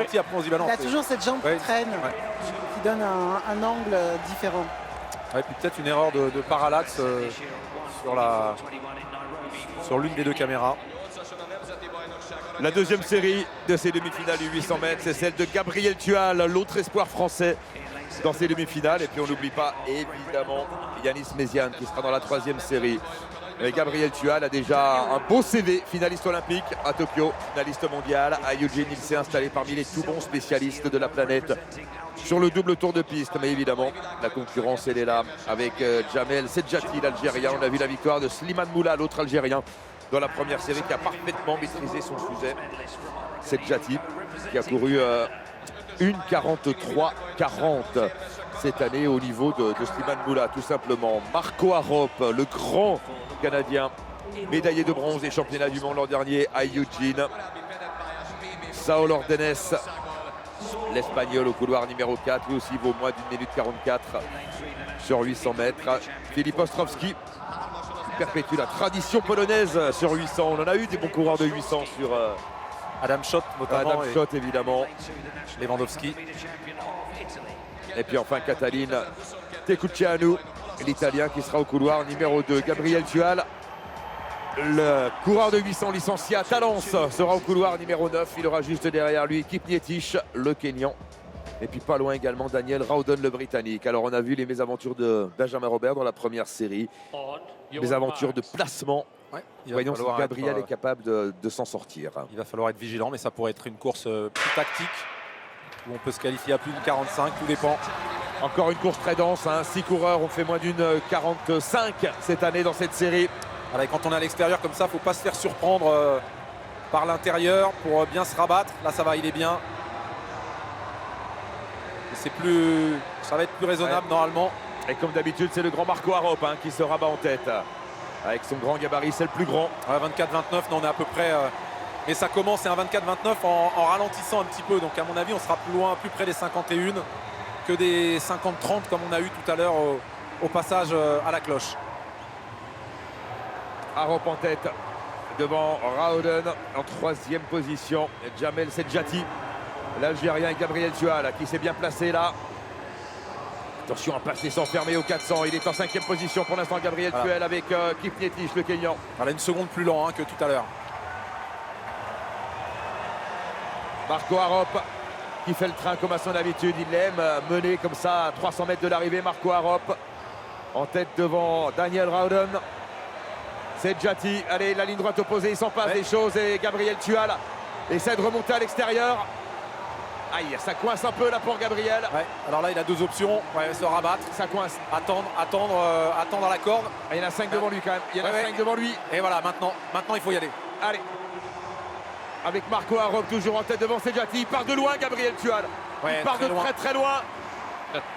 ralenti, après on se dit bah non. Il a toujours cette jambe qui traîne, qui donne un angle différent. Ouais, puis peut-être une erreur de parallaxe sur l'une des deux caméras. La deuxième série de ces demi-finales du 800 mètres, c'est celle de Gabriel Tual, l'autre espoir français dans ces demi-finales. Et puis on n'oublie pas évidemment Yanis Méziane qui sera dans la troisième série. Et Gabriel Tual a déjà un beau CV, finaliste olympique à Tokyo, finaliste mondial à Eugene. Il s'est installé parmi les tout bons spécialistes de la planète sur le double tour de piste. Mais évidemment, la concurrence, elle est là avec Jamel Sedjati, l'Algérien. On a vu la victoire de Slimane Moula, l'autre Algérien, dans la première série, qui a parfaitement maîtrisé son sujet. Sedjati, qui a couru 1:43:40 cette année au niveau de Slimane Moula, tout simplement. Marco Arop, le grand Canadien, médaillé de bronze des championnats du monde l'an dernier à Eugene. Saul Ordenes, l'Espagnol au couloir numéro 4, lui aussi vaut moins d'1 minute 44 sur 800 mètres. Filip Ostrowski qui perpétue la tradition polonaise sur 800. On en a eu des bons coureurs de 800 sur Adam Schott notamment. Adam Schott évidemment. Lewandowski. Et puis enfin Cataline Tekucianu, l'Italien qui sera au couloir numéro 2. Gabriel Tual, le coureur de 800 licencié à Talence, sera au couloir numéro 9. Il aura juste derrière lui Kipnietich, le Kényan. Et puis pas loin également Daniel Rowden, le Britannique. Alors on a vu les mésaventures de Benjamin Robert dans la première série. Mésaventures de placement. Ouais, voyons si Gabriel est capable de s'en sortir. Il va falloir être vigilant, mais ça pourrait être une course plus tactique, où on peut se qualifier à plus de 45, tout dépend. Encore une course très dense, 6 coureurs ont fait moins d'une 45 cette année dans cette série. Voilà, et quand on est à l'extérieur comme ça, il ne faut pas se faire surprendre par l'intérieur pour bien se rabattre. Là ça va, il est bien. Ça va être plus raisonnable normalement. Et comme d'habitude, c'est le grand Marco Arop qui se rabat en tête. Avec son grand gabarit, c'est le plus grand. 24-29, on est à peu près... mais ça commence, c'est un 24-29 en ralentissant un petit peu. Donc à mon avis, on sera plus loin, plus près des 51 que des 50-30 comme on a eu tout à l'heure au passage à la cloche. Arop en tête devant Rowden en troisième position. Jamel Sedjati, l'Algérien, et Gabriel Tual qui s'est bien placé là. Attention à passer sans fermer au 400. Il est en cinquième position pour l'instant, Gabriel Tual, avec Kipnietich, le Kényan. Voilà, une seconde plus lent que tout à l'heure. Marco Arop qui fait le train comme à son habitude. Il aime mener comme ça à 300 mètres de l'arrivée. Marco Arop en tête devant Daniel Rowden. Sedjati, allez, la ligne droite opposée, il s'en passe des choses. Et Gabriel Tual essaie de remonter à l'extérieur. Aïe, ça coince un peu là pour Gabriel. Ouais, alors là, il a deux options. Se rabattre. Ça coince. Attendre à la corde. Il y en a 5 devant lui quand même. Il y en a 5 devant lui. Et voilà, maintenant, il faut y aller. Allez. Avec Marco Arop toujours en tête devant Sedjati. Il part de loin, Gabriel Tual. Il part de très très loin.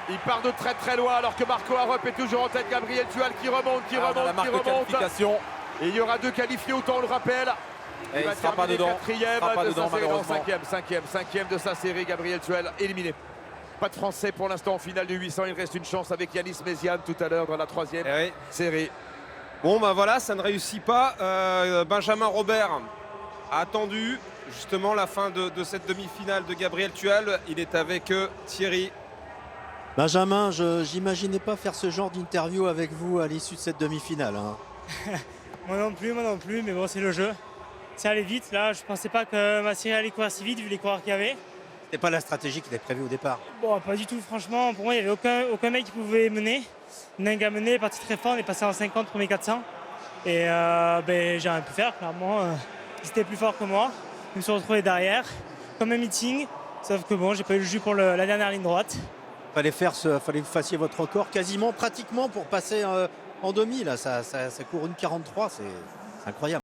Il part de très très loin alors que Marco Arop est toujours en tête. Gabriel Tual qui remonte, qui remonte. Et il y aura 2 qualifiés, autant on le rappelle. Et il ne sera pas dedans. Cinquième de sa série, Gabriel Tual éliminé. Pas de Français pour l'instant en finale du 800. Il reste une chance avec Yanis Méziane tout à l'heure dans la troisième série. Bon bah voilà, ça ne réussit pas. Benjamin Robert a attendu justement la fin de cette demi-finale de Gabriel Tual. Il est avec Thierry. Benjamin, j'imaginais pas faire ce genre d'interview avec vous à l'issue de cette demi-finale. Moi non plus, mais bon, c'est le jeu. Ça allait vite, là, je pensais pas que ma série allait courir si vite vu les coureurs qu'il y avait. C'était pas la stratégie qui était prévue au départ? Bon, pas du tout, franchement, pour moi, il n'y avait aucun mec qui pouvait mener. Neng a mené, est parti très fort, on est passé en 50, premier 400. Et j'ai rien pu faire, clairement. Ils étaient plus forts que moi, ils me sont retrouvés derrière, comme un meeting, sauf que bon, j'ai pas eu le jus pour la dernière ligne droite. Fallait que vous fassiez votre record quasiment, pratiquement pour passer en demi, là, ça court 1:43, c'est incroyable.